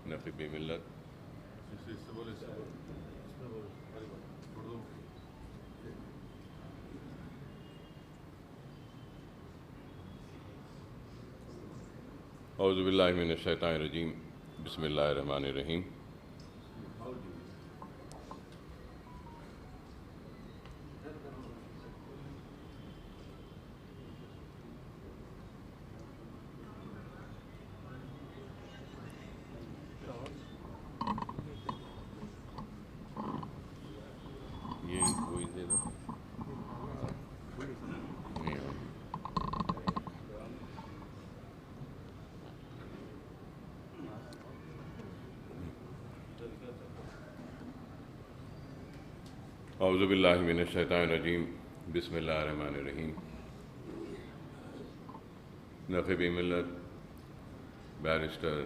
نقیب ملت اعوذ باللہ من الشیطان الرجیم بسم اللہ الرحمن الرحیم اعوذ باللہ من الشیطان الرجیم بسم اللہ الرحمن الرحیم نقیب ملت بیرسٹر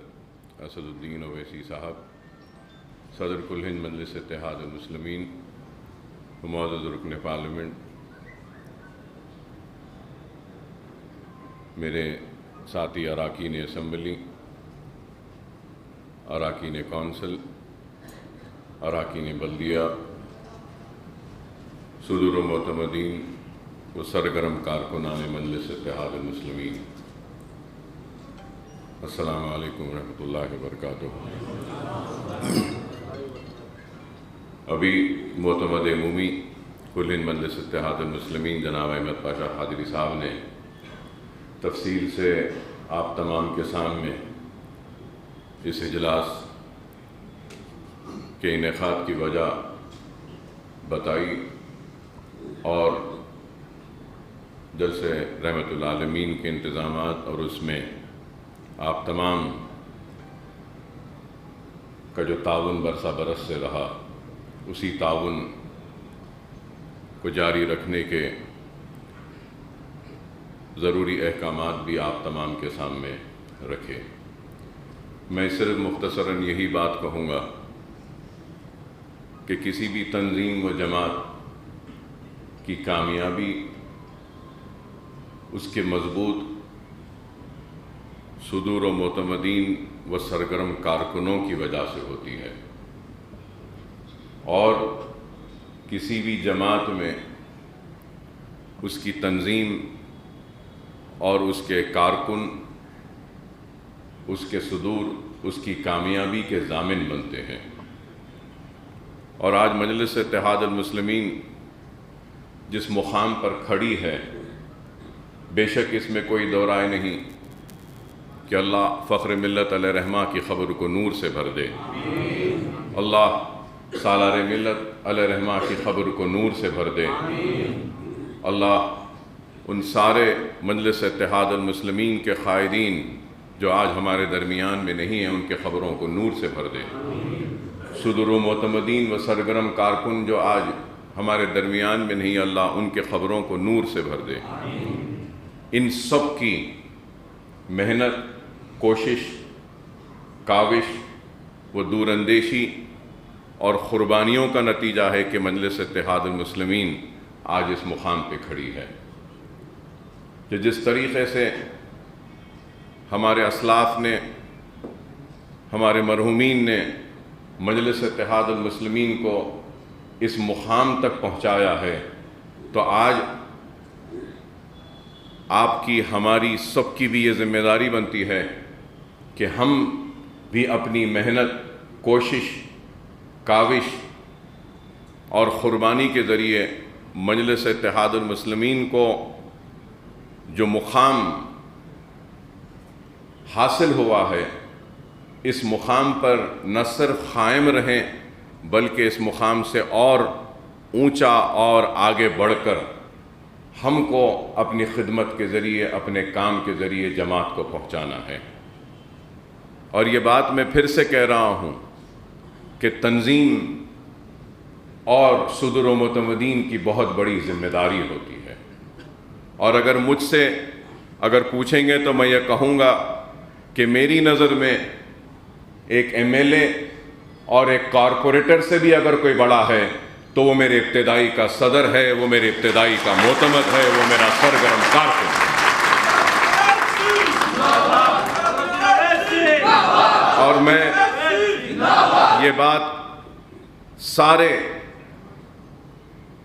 اسد الدین اویسی صاحب، صدر کل ہند مجلس اتحاد المسلمین، معزز رکن پارلیمنٹ، میرے ساتھی اراکین اسمبلی، اراکین کونسل، اراکین بلدیہ، صدور و معتمدین و سرگرم کارکنان مجلس اتحاد المسلمین، السلام علیکم ورحمۃ اللہ وبرکاتہ۔ ابھی معتمد عمومی کل ہند مجلس اتحاد المسلمین جناب احمد پاشا قادری صاحب نے تفصیل سے آپ تمام کے سامنے اس اجلاس کے انعقاد کی وجہ بتائی اور جلسے رحمت العالمین کے انتظامات اور اس میں آپ تمام کا جو تعاون برسہ برس سے رہا، اسی تعاون کو جاری رکھنے کے ضروری احکامات بھی آپ تمام کے سامنے رکھے۔ میں صرف مختصراً یہی بات کہوں گا کہ کسی بھی تنظیم و جماعت کی کامیابی اس کے مضبوط صدور و معتمدین و سرگرم کارکنوں کی وجہ سے ہوتی ہے، اور کسی بھی جماعت میں اس کی تنظیم اور اس کے کارکن اس کے صدور اس کی کامیابی کے ضامن بنتے ہیں۔ اور آج مجلس اتحاد المسلمین جس مقام پر کھڑی ہے، بے شک اس میں کوئی دو رائے نہیں کہ اللہ فخر ملت علیہ رحمہ کی خبر کو نور سے بھر دے، اللہ سالار ملت علیہ رحمہ کی خبر کو نور سے بھر دے، اللہ ان سارے مجلس اتحاد المسلمین کے قائدین جو آج ہمارے درمیان میں نہیں ہیں ان کے خبروں کو نور سے بھر دے، صدور و معتمدین و سرگرم کارکن جو آج ہمارے درمیان میں نہیں، اللہ ان کے خبروں کو نور سے بھر دے۔ ان سب کی محنت، کوشش، کاوش و دور اندیشی اور قربانیوں کا نتیجہ ہے کہ مجلس اتحاد المسلمین آج اس مقام پہ کھڑی ہے، کہ جس طریقے سے ہمارے اسلاف نے، ہمارے مرحومین نے مجلس اتحاد المسلمین کو اس مقام تک پہنچایا ہے، تو آج آپ کی، ہماری سب کی بھی یہ ذمہ داری بنتی ہے کہ ہم بھی اپنی محنت، کوشش، کاوش اور قربانی کے ذریعے مجلس اتحاد المسلمین کو جو مقام حاصل ہوا ہے، اس مقام پر نہ صرف قائم رہیں بلکہ اس مقام سے اور اونچا اور آگے بڑھ کر ہم کو اپنی خدمت کے ذریعے، اپنے کام کے ذریعے جماعت کو پہنچانا ہے۔ اور یہ بات میں پھر سے کہہ رہا ہوں کہ تنظیم اور صدور و معتمدین کی بہت بڑی ذمہ داری ہوتی ہے، اور اگر مجھ سے پوچھیں گے تو میں یہ کہوں گا کہ میری نظر میں ایک ایم ایل اے اور ایک کارپوریٹر سے بھی اگر کوئی بڑا ہے تو وہ میرے ابتدائی کا صدر ہے، وہ میرے ابتدائی کا معتمد ہے، وہ میرا سرگرم کارکن ہے۔ اور میں یہ بات سارے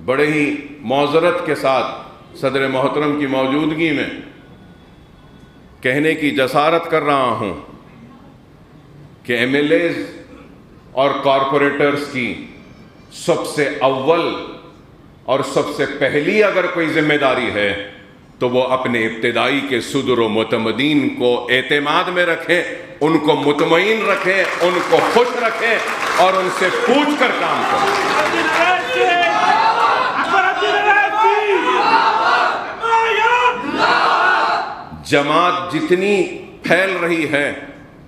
بڑے ہی معذرت کے ساتھ صدر محترم کی موجودگی میں کہنے کی جسارت کر رہا ہوں کہ ایم ایل ایز اور کارپوریٹرز کی سب سے اول اور سب سے پہلی اگر کوئی ذمہ داری ہے تو وہ اپنے ابتدائی کے صدر و معتمدین کو اعتماد میں رکھیں، ان کو مطمئن رکھیں، ان کو خوش رکھیں اور ان سے پوچھ کر کام کریں۔ جماعت جتنی پھیل رہی ہے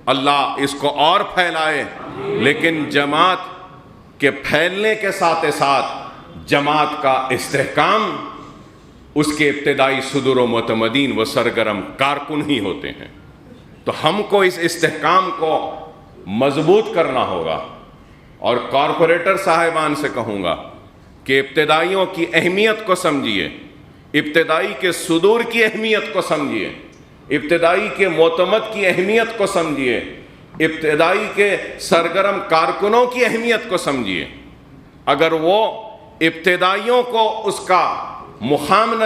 اللہ اس کو اور پھیلائے، لیکن جماعت کے پھیلنے کے ساتھ ساتھ جماعت کا استحکام اس کے ابتدائی صدر و معتمدین و سرگرم کارکن ہی ہوتے ہیں۔ تو ہم کو اس استحکام کو مضبوط کرنا ہوگا، اور کارپوریٹر صاحبان سے کہوں گا کہ ابتدائیوں کی اہمیت کو سمجھیے، ابتدائی کے صدور کی اہمیت کو سمجھیے، ابتدائی کے معتمد کی اہمیت کو سمجھیے، ابتدائی کے سرگرم کارکنوں کی اہمیت کو سمجھیے۔ اگر وہ ابتدائیوں کو اس کا مقام نہ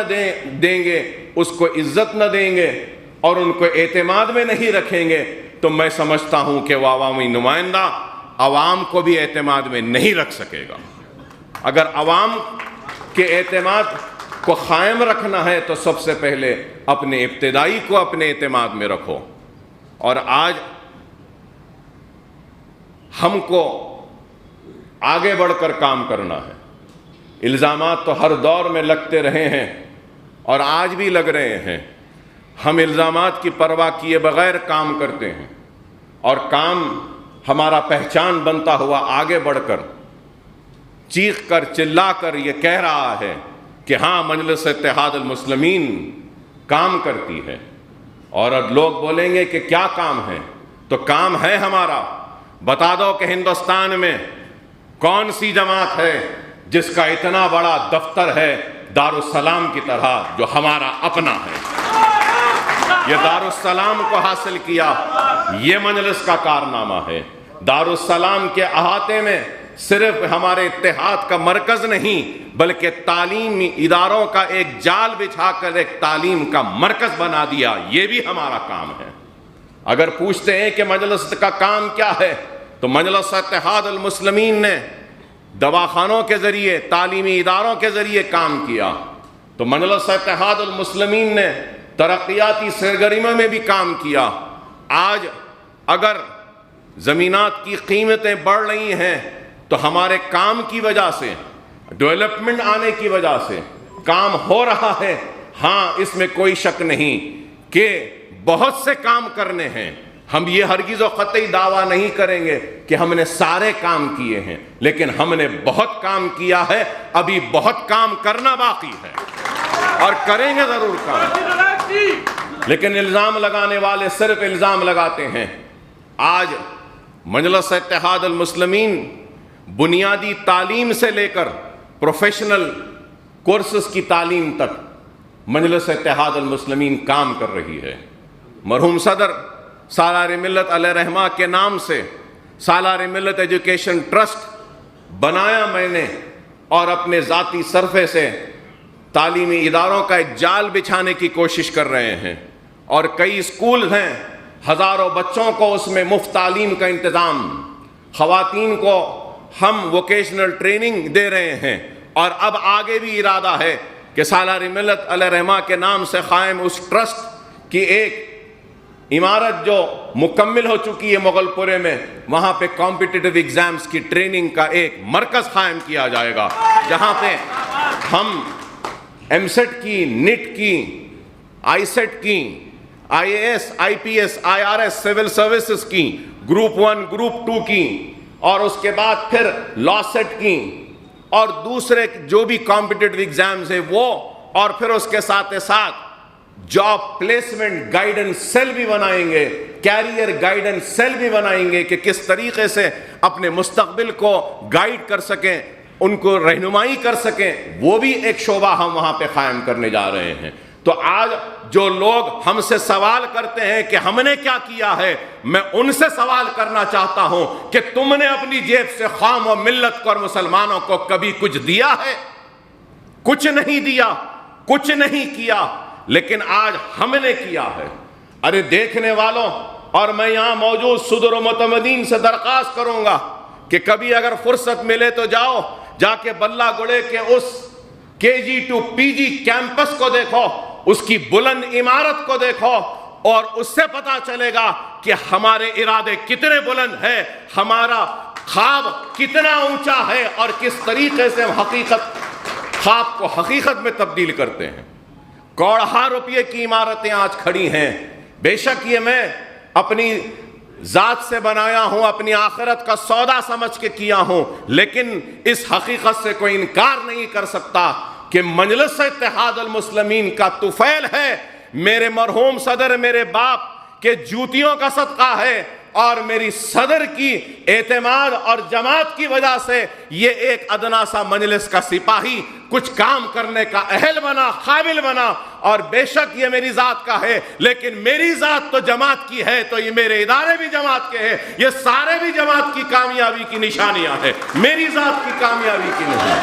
دیں گے، اس کو عزت نہ دیں گے اور ان کو اعتماد میں نہیں رکھیں گے تو میں سمجھتا ہوں کہ وہ عوامی نمائندہ عوام کو بھی اعتماد میں نہیں رکھ سکے گا۔ اگر عوام کے اعتماد کو قائم رکھنا ہے تو سب سے پہلے اپنے ابتدائی کو اپنے اعتماد میں رکھو۔ اور آج ہم کو آگے بڑھ کر کام کرنا ہے۔ الزامات تو ہر دور میں لگتے رہے ہیں اور آج بھی لگ رہے ہیں۔ ہم الزامات کی پرواہ کیے بغیر کام کرتے ہیں، اور کام ہمارا پہچان بنتا ہوا آگے بڑھ کر چیخ کر چلا کر یہ کہہ رہا ہے کہ ہاں مجلس اتحاد المسلمین کام کرتی ہے۔ اور اب لوگ بولیں گے کہ کیا کام ہے، تو کام ہے ہمارا۔ بتا دو کہ ہندوستان میں کون سی جماعت ہے جس کا اتنا بڑا دفتر ہے دارالسلام کی طرح، جو ہمارا اپنا ہے۔ یہ دارالسلام کو حاصل کیا، یہ مجلس کا کارنامہ ہے۔ دارالسلام کے احاطے میں صرف ہمارے اتحاد کا مرکز نہیں بلکہ تعلیمی اداروں کا ایک جال بچھا کر ایک تعلیم کا مرکز بنا دیا، یہ بھی ہمارا کام ہے۔ اگر پوچھتے ہیں کہ مجلس کا کام کیا ہے تو مجلس اتحاد المسلمین نے دواخانوں کے ذریعے، تعلیمی اداروں کے ذریعے کام کیا، تو مجلس اتحاد المسلمین نے ترقیاتی سرگرمیوں میں بھی کام کیا۔ آج اگر زمینات کی قیمتیں بڑھ رہی ہیں تو ہمارے کام کی وجہ سے، ڈیولپمنٹ آنے کی وجہ سے کام ہو رہا ہے۔ ہاں، اس میں کوئی شک نہیں کہ بہت سے کام کرنے ہیں۔ ہم یہ ہرگز و قطعی دعویٰ نہیں کریں گے کہ ہم نے سارے کام کیے ہیں، لیکن ہم نے بہت کام کیا ہے، ابھی بہت کام کرنا باقی ہے اور کریں گے ضرور کام۔ لیکن الزام لگانے والے صرف الزام لگاتے ہیں۔ آج مجلس اتحاد المسلمین بنیادی تعلیم سے لے کر پروفیشنل کورسز کی تعلیم تک مجلس اتحاد المسلمین کام کر رہی ہے۔ مرحوم صدر سالار ملت علیہ رحمہ کے نام سے سالار ملت ایجوکیشن ٹرسٹ بنایا میں نے، اور اپنے ذاتی صرفے سے تعلیمی اداروں کا ایک جال بچھانے کی کوشش کر رہے ہیں، اور کئی اسکول ہیں، ہزاروں بچوں کو اس میں مفت تعلیم کا انتظام، خواتین کو ہم ووکیشنل ٹریننگ دے رہے ہیں، اور اب آگے بھی ارادہ ہے کہ سالار ملت علیہ رحمہ کے نام سے قائم اس ٹرسٹ کی ایک عمارت جو مکمل ہو چکی ہے مغل پورے میں، وہاں پہ کمپٹیٹیو ایگزامز کی ٹریننگ کا ایک مرکز قائم کیا جائے گا، جہاں پہ ہم ایم سیٹ کی، نیٹ کی، آئی سیٹ کی، IAS, IPS, IRS, civil services کی، گروپ 1، گروپ 2 کی، اور اس کے بعد پھر لا سیٹ کی، اور دوسرے جو بھی کمپٹیٹیو ایگزامز ہیں وہ، اور پھر اس کے ساتھ ساتھ جاب پلیسمنٹ گائیڈنس سیل بھی بنائیں گے، کیریئر گائیڈنس سیل بھی بنائیں گے کہ کس طریقے سے اپنے مستقبل کو گائیڈ کر سکیں، ان کو رہنمائی کر سکیں، وہ بھی ایک شعبہ ہم وہاں پہ قائم کرنے جا رہے ہیں۔ تو تو آج جو لوگ ہم سے سوال کرتے ہیں کہ ہم نے کیا کیا ہے، میں ان سے سوال کرنا چاہتا ہوں کہ تم نے اپنی جیب سے قوم و ملت کو اور مسلمانوں کو کبھی کچھ دیا ہے؟ کچھ نہیں دیا، کچھ نہیں کیا، لیکن آج ہم نے کیا ہے۔ ارے دیکھنے والوں اور میں یہاں موجود صدر و متمدین سے درخواست کروں گا کہ کبھی اگر فرصت ملے تو جاؤ، جا کے بلہ گڑے کے اس KG to PG کیمپس کو دیکھو، اس کی بلند عمارت کو دیکھو، اور اس سے پتا چلے گا کہ ہمارے ارادے کتنے بلند ہیں، ہمارا خواب کتنا اونچا ہے، اور کس طریقے سے ہم خواب کو حقیقت میں تبدیل کرتے ہیں۔ کروڑوں روپے کی عمارتیں آج کھڑی ہیں، بے شک یہ میں اپنی ذات سے بنایا ہوں، اپنی آخرت کا سودا سمجھ کے کیا ہوں، لیکن اس حقیقت سے کوئی انکار نہیں کر سکتا کہ مجلس اتحاد المسلمین کا طفیل ہے، میرے مرحوم صدر میرے باپ کے جوتیوں کا صدقہ ہے، اور میری صدر کی اعتماد اور جماعت کی وجہ سے یہ ایک ادنا سا مجلس کا سپاہی کچھ کام کرنے کا اہل بنا، قابل بنا۔ اور بے شک یہ میری ذات کا ہے، لیکن میری ذات تو جماعت کی ہے، تو یہ میرے ادارے بھی جماعت کے ہیں، یہ سارے بھی جماعت کی کامیابی کی نشانیاں ہیں، میری ذات کی کامیابی کی نہیں۔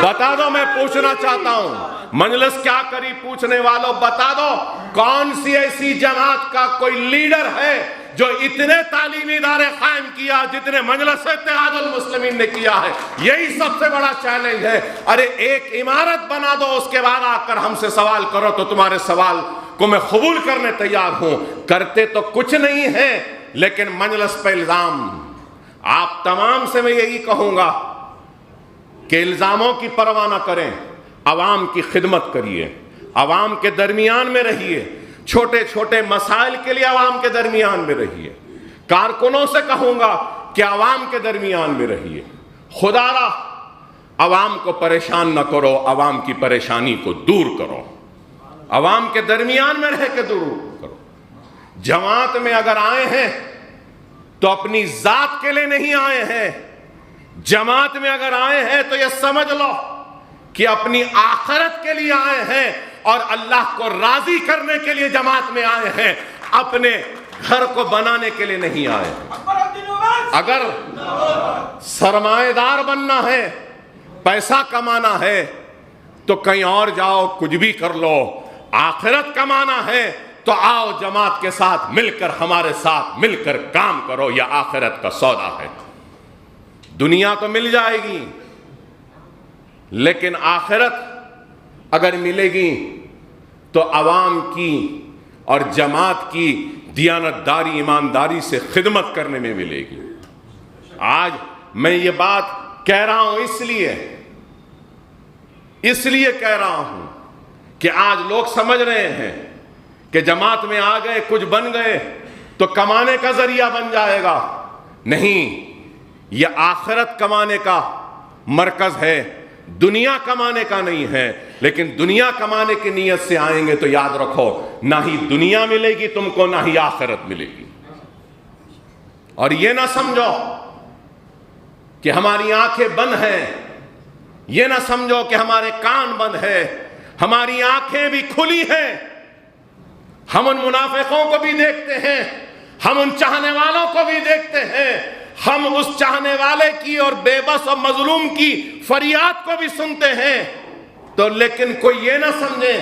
بتا دو، میں پوچھنا چاہتا ہوں، مجلس کیا کری پوچھنے والوں، بتا دو کون سی ایسی جماعت کا کوئی لیڈر ہے جو اتنے تعلیمی ادارے قائم کیا جتنے مجلس اتحاد المسلمین نے کیا ہے؟ یہی سب سے بڑا چیلنج ہے۔ ارے ایک عمارت بنا دو، اس کے بعد آ کر ہم سے سوال کرو تو تمہارے سوال کو میں قبول کرنے تیار ہوں۔ کرتے تو کچھ نہیں ہے، لیکن مجلس پہ الزام۔ آپ تمام سے میں یہی کہوں گا کہ الزاموں کی پرواہ نہ کریں، عوام کی خدمت کریے، عوام کے درمیان میں رہیے، چھوٹے چھوٹے مسائل کے لیے عوام کے درمیان میں رہیے۔ کارکنوں سے کہوں گا کہ عوام کے درمیان میں رہیے، خدا را عوام کو پریشان نہ کرو، عوام کی پریشانی کو دور کرو، عوام کے درمیان میں رہ کے دور کرو۔ جماعت میں اگر آئے ہیں تو اپنی ذات کے لیے نہیں آئے ہیں، جماعت میں اگر آئے ہیں تو یہ سمجھ لو کہ اپنی آخرت کے لیے آئے ہیں، اور اللہ کو راضی کرنے کے لیے جماعت میں آئے ہیں، اپنے گھر کو بنانے کے لیے نہیں آئے ہیں۔ اگر سرمایہ دار بننا ہے، پیسہ کمانا ہے تو کہیں اور جاؤ، کچھ بھی کر لو۔ آخرت کمانا ہے تو آؤ جماعت کے ساتھ مل کر، ہمارے ساتھ مل کر کام کرو، یہ آخرت کا سودا ہے۔ دنیا تو مل جائے گی، لیکن آخرت اگر ملے گی تو عوام کی اور جماعت کی دیانتداری، ایمانداری سے خدمت کرنے میں ملے گی۔ آج میں یہ بات کہہ رہا ہوں اس لیے کہہ رہا ہوں کہ آج لوگ سمجھ رہے ہیں کہ جماعت میں آ گئے، کچھ بن گئے تو کمانے کا ذریعہ بن جائے گا۔ نہیں، یہ آخرت کمانے کا مرکز ہے، دنیا کمانے کا نہیں ہے۔ لیکن دنیا کمانے کی نیت سے آئیں گے تو یاد رکھو، نہ ہی دنیا ملے گی تم کو، نہ ہی آخرت ملے گی۔ اور یہ نہ سمجھو کہ ہماری آنکھیں بند ہیں، یہ نہ سمجھو کہ ہمارے کان بند ہیں، ہماری آنکھیں بھی کھلی ہیں۔ ہم ان منافقوں کو بھی دیکھتے ہیں، ہم ان چاہنے والوں کو بھی دیکھتے ہیں، ہم اس چاہنے والے کی اور بے بس اور مظلوم کی فریاد کو بھی سنتے ہیں۔ تو لیکن کوئی یہ نہ سمجھے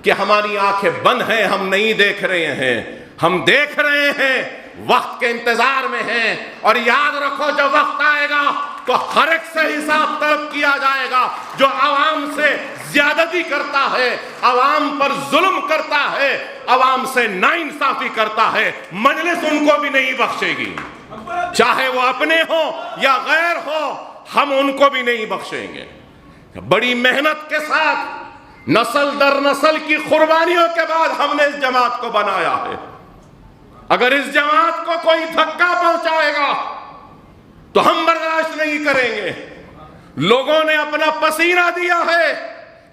کہ ہماری آنکھیں بند ہیں، ہم نہیں دیکھ رہے ہیں، ہم دیکھ رہے ہیں، وقت کے انتظار میں ہیں۔ اور یاد رکھو، جب وقت آئے گا تو ہر ایک سے حساب طلب کیا جائے گا۔ جو عوام سے زیادتی کرتا ہے، عوام پر ظلم کرتا ہے، عوام سے ناانصافی کرتا ہے، مجلس ان کو بھی نہیں بخشے گی، چاہے وہ اپنے ہو یا غیر ہو، ہم ان کو بھی نہیں بخشیں گے۔ بڑی محنت کے ساتھ نسل در نسل کی قربانیوں کے بعد ہم نے اس جماعت کو بنایا ہے۔ اگر اس جماعت کو کوئی دھکا پہنچائے گا تو ہم برداشت نہیں کریں گے۔ لوگوں نے اپنا پسینہ دیا ہے،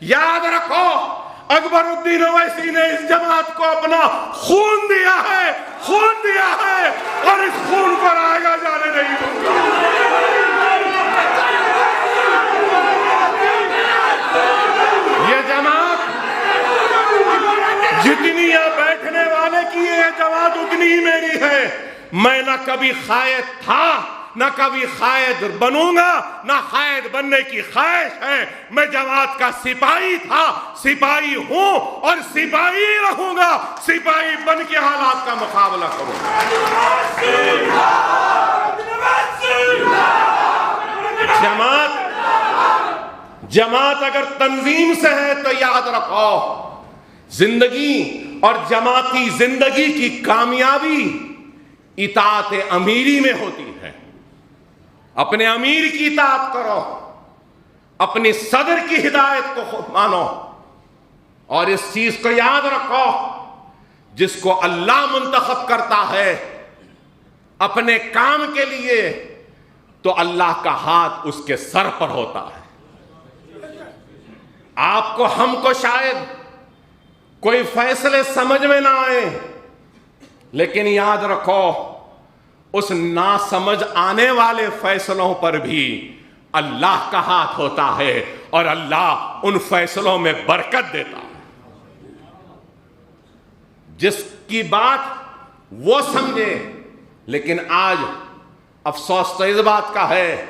یاد رکھو اکبر الدین اویسی نے اس جماعت کو اپنا خون دیا ہے، اور اس خون کو رائگا جانے نہیں دوں گا۔ یہ جماعت میں نہ کبھی قائد تھا نہ کبھی قائد بنوں گا، نہ قائد بننے کی خواہش ہے۔ میں جماعت کا سپاہی تھا، سپاہی ہوں اور سپاہی رہوں گا، سپاہی بن کے حالات کا مقابلہ کروں گا۔ جماعت اگر تنظیم سے ہے تو یاد رکھو، زندگی اور جماعتی زندگی کی کامیابی اطاعت امیری میں ہوتی ہے۔ اپنے امیر کی اطاعت کرو، اپنی صدر کی ہدایت کو مانو، اور اس چیز کو یاد رکھو، جس کو اللہ منتخب کرتا ہے اپنے کام کے لیے تو اللہ کا ہاتھ اس کے سر پر ہوتا ہے۔ آپ کو، ہم کو شاید کوئی فیصلے سمجھ میں نہ آئے، لیکن یاد رکھو اس نا سمجھ آنے والے فیصلوں پر بھی اللہ کا ہاتھ ہوتا ہے، اور اللہ ان فیصلوں میں برکت دیتا ہے۔ جس کی بات وہ سمجھے، لیکن آج افسوس تو اس بات کا ہے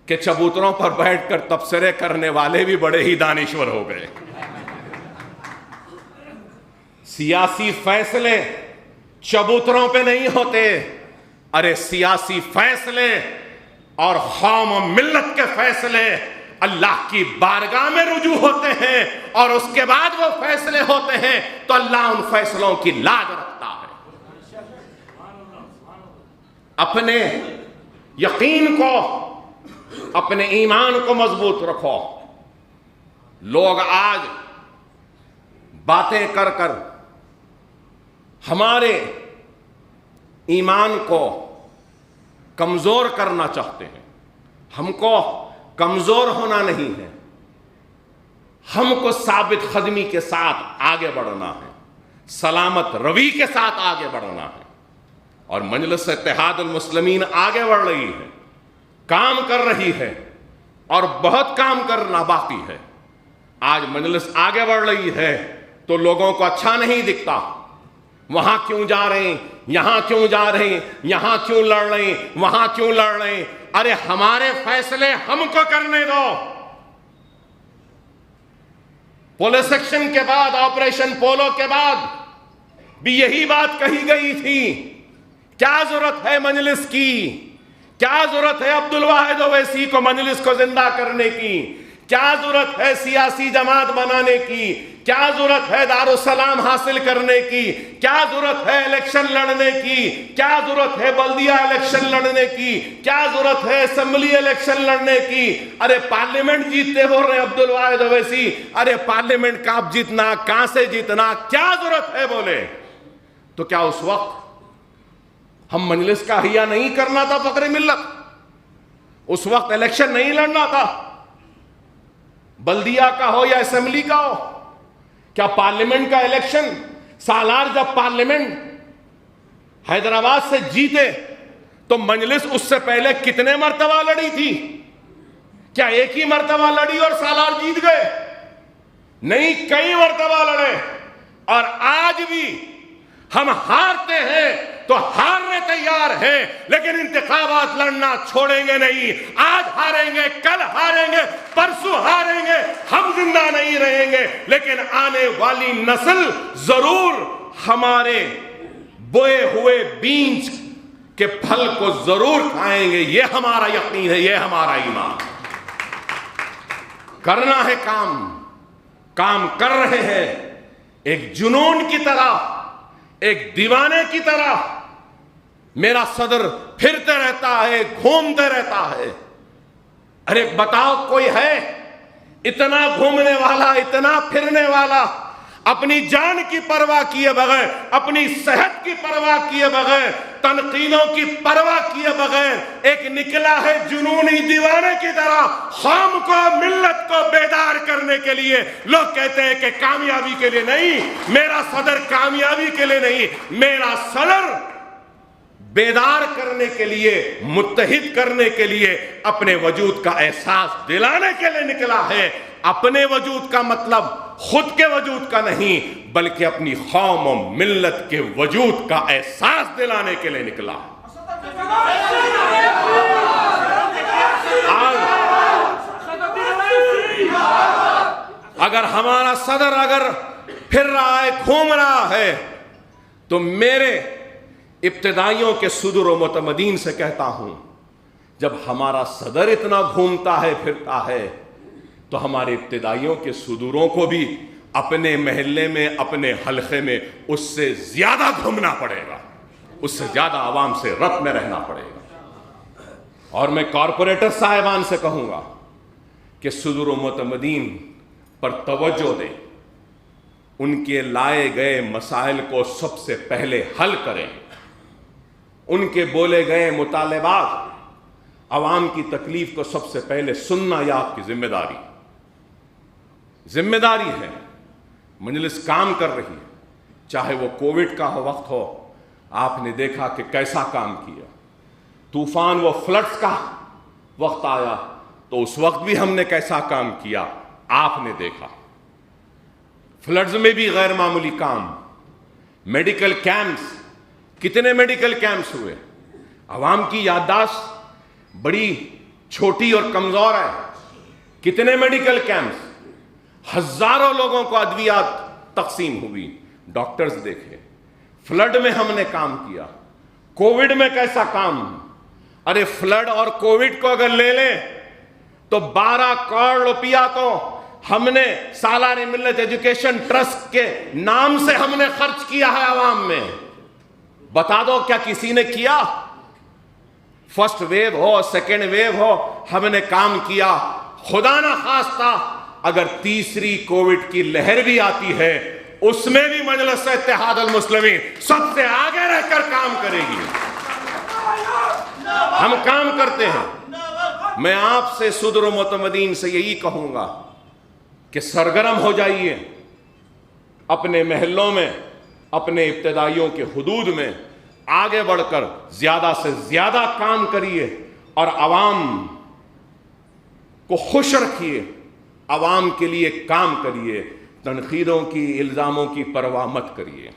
کہ چبوتروں پر بیٹھ کر تبصرے کرنے والے بھی بڑے ہی دانشور ہو گئے۔ سیاسی فیصلے چبوتروں پہ نہیں ہوتے، ارے سیاسی فیصلے اور قوم و ملت کے فیصلے اللہ کی بارگاہ میں رجوع ہوتے ہیں، اور اس کے بعد وہ فیصلے ہوتے ہیں تو اللہ ان فیصلوں کی لاج رکھتا ہے۔ اپنے یقین کو، اپنے ایمان کو مضبوط رکھو۔ لوگ آج باتیں کر کر ہمارے ایمان کو کمزور کرنا چاہتے ہیں۔ ہم کو کمزور ہونا نہیں ہے، ہم کو ثابت قدمی کے ساتھ آگے بڑھنا ہے، سلامت روی کے ساتھ آگے بڑھنا ہے۔ اور مجلس اتحاد المسلمین آگے بڑھ رہی ہے، کام کر رہی ہے، اور بہت کام کرنا باقی ہے۔ آج مجلس آگے بڑھ رہی ہے تو لوگوں کو اچھا نہیں دکھتا، وہاں کیوں جا رہے ہیں، یہاں کیوں جا رہے ہیں، یہاں کیوں لڑ رہے ہیں، وہاں کیوں لڑ رہے ہیں۔ ارے ہمارے فیصلے ہم کو کرنے دو۔ پولیس ایکشن کے بعد، آپریشن پولو کے بعد بھی یہی بات کہی گئی تھی، کیا ضرورت ہے مجلس کی، کیا ضرورت ہے عبد الواحد اویسی کو مجلس کو زندہ کرنے کی، کیا ضرورت ہے سیاسی جماعت بنانے کی، کیا ضرورت ہے دارالسلام حاصل کرنے کی، کیا ضرورت ہے الیکشن لڑنے کی، کیا ضرورت ہے بلدیہ الیکشن لڑنے کی، کیا ضرورت ہے اسمبلی الیکشن لڑنے کی۔ ارے پارلیمنٹ جیتتے ہو رہے عبد الواحد اویسی، ارے پارلیمنٹ کب جیتنا، کہاں سے جیتنا، کیا ضرورت ہے بولے؟ تو کیا اس وقت ہم مجلس کا احیاء نہیں کرنا تھا فخر ملت؟ اس وقت الیکشن نہیں لڑنا تھا، بلدیہ کا ہو یا اسمبلی کا ہو؟ کیا پارلیمنٹ کا الیکشن، سالار جب پارلیمنٹ حیدرآباد سے جیتے تو مجلس اس سے پہلے کتنے مرتبہ لڑی تھی؟ کیا ایک ہی مرتبہ لڑی اور سالار جیت گئے؟ نہیں، کئی مرتبہ لڑے، اور آج بھی ہم ہارتے ہیں تو ہارنے تیار ہیں، لیکن انتخابات لڑنا چھوڑیں گے نہیں۔ آج ہاریں گے، کل ہاریں گے، پرسوں ہاریں گے، ہم زندہ نہیں رہیں گے، لیکن آنے والی نسل ضرور ہمارے بوئے ہوئے بیج کے پھل کو ضرور کھائیں گے۔ یہ ہمارا یقین ہے، یہ ہمارا ایمان۔ کرنا ہے کام کر رہے ہیں، ایک جنون کی طرح، ایک دیوانے کی طرح میرا صدر پھرتے رہتا ہے، گھومتے رہتا ہے۔ ارے بتاؤ، کوئی ہے اتنا گھومنے والا، اتنا پھرنے والا، اپنی جان کی پرواہ کیے بغیر، اپنی صحت کی پرواہ کیے بغیر، تنقیدوں کی پرواہ کیے بغیر ایک نکلا ہے جنونی دیوانے کی طرح قوم کو، ملت کو بیدار کرنے کے لیے۔ لوگ کہتے ہیں کہ کامیابی کے لیے نہیں، میرا صدر کامیابی کے لیے نہیں، میرا صدر بیدار کرنے کے لیے، متحد کرنے کے لیے، اپنے وجود کا احساس دلانے کے لیے نکلا ہے۔ اپنے وجود کا مطلب خود کے وجود کا نہیں بلکہ اپنی قوم و ملت کے وجود کا احساس دلانے کے لیے نکلا۔ اگر ہمارا صدر اگر پھر رہا ہے، گھوم رہا ہے، تو میرے ابتدائیوں کے صدور و متمدین سے کہتا ہوں، جب ہمارا صدر اتنا گھومتا ہے پھرتا ہے تو ہمارے ابتدائیوں کے صدوروں کو بھی اپنے محلے میں، اپنے حلقے میں اس سے زیادہ گھومنا پڑے گا، اس سے زیادہ عوام سے ربط میں رہنا پڑے گا۔ اور میں کارپوریٹر صاحبان سے کہوں گا کہ صدور و متمدین پر توجہ دیں، ان کے لائے گئے مسائل کو سب سے پہلے حل کریں، ان کے بولے گئے مطالبات، عوام کی تکلیف کو سب سے پہلے سننا یہ آپ کی ذمہ داری ہے۔ مجلس کام کر رہی ہے، چاہے وہ کووڈ کا وقت ہو، آپ نے دیکھا کہ کیسا کام کیا، طوفان و فلڈز کا وقت آیا تو اس وقت بھی ہم نے کیسا کام کیا آپ نے دیکھا، فلڈز میں بھی غیر معمولی کام، میڈیکل کیمپس، کتنے میڈیکل کیمپس ہوئے، عوام کی یادداشت بڑی چھوٹی اور کمزور ہے، کتنے میڈیکل کیمپس، ہزاروں لوگوں کو ادویات تقسیم ہوئی، ڈاکٹرز دیکھے، فلڈ میں ہم نے کام کیا، کووڈ میں کیسا کام، ارے فلڈ اور کووڈ کو اگر لے لیں تو 12 کروڑ روپیہ تو ہم نے سالانہ ملت ایجوکیشن ٹرسٹ کے نام سے ہم نے خرچ کیا ہے عوام میں، بتا دو کیا کسی نے کیا؟ فرسٹ ویو ہو، سیکنڈ ویو ہو، ہم نے کام کیا، خدا نہ خواستہ اگر تیسری کووڈ کی لہر بھی آتی ہے اس میں بھی مجلس اتحاد المسلمین سب سے آگے رہ کر کام کرے گی، ہم کام کرتے ہیں۔ میں آپ سے صدر و متمدین سے یہی کہوں گا کہ سرگرم ہو جائیے، اپنے محلوں میں، اپنے ابتدائیوں کے حدود میں آگے بڑھ کر زیادہ سے زیادہ کام کریے اور عوام کو خوش رکھیے، عوام کے لیے کام کریے، تنقیدوں کی، الزاموں کی پرواہ مت کریے۔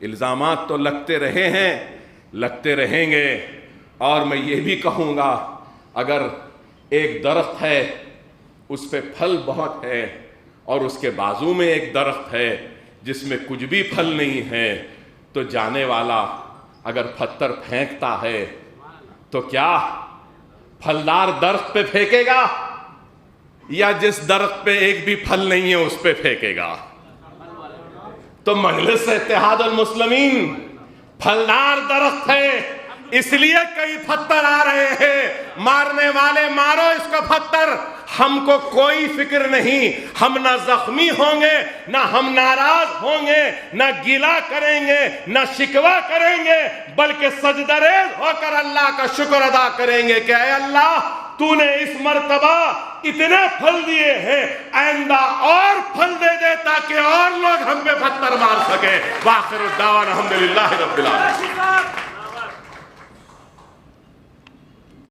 الزامات تو لگتے رہے ہیں، لگتے رہیں گے، اور میں یہ بھی کہوں گا اگر ایک درخت ہے اس پہ پھل بہت ہے اور اس کے بازو میں ایک درخت ہے جس میں کچھ بھی پھل نہیں ہے تو جانے والا اگر پتھر پھینکتا ہے تو کیا پھلدار درخت پہ پھینکے گا یا جس درخت پہ ایک بھی پھل نہیں ہے اس پہ پھینکے گا؟ تو مجلس اتحاد المسلمین پھلدار درخت ہے، اس لیے کئی پتھر آ رہے ہیں، مارنے والے مارو اس کا پتھر، ہم کو کوئی فکر نہیں، ہم نہ زخمی ہوں گے، نہ ہم ناراض ہوں گے، نہ گلہ کریں گے، نہ شکوہ کریں گے، بلکہ سجدہ ریز ہو کر اللہ کا شکر ادا کریں گے کہ اے اللہ تو نے اس مرتبہ اتنے پھل دیے ہیں، آئندہ اور پھل دے دے تاکہ اور لوگ ہم پہ پتھر مار سکیں۔ وآخر الدعوانا الحمدللہ رب العالمین۔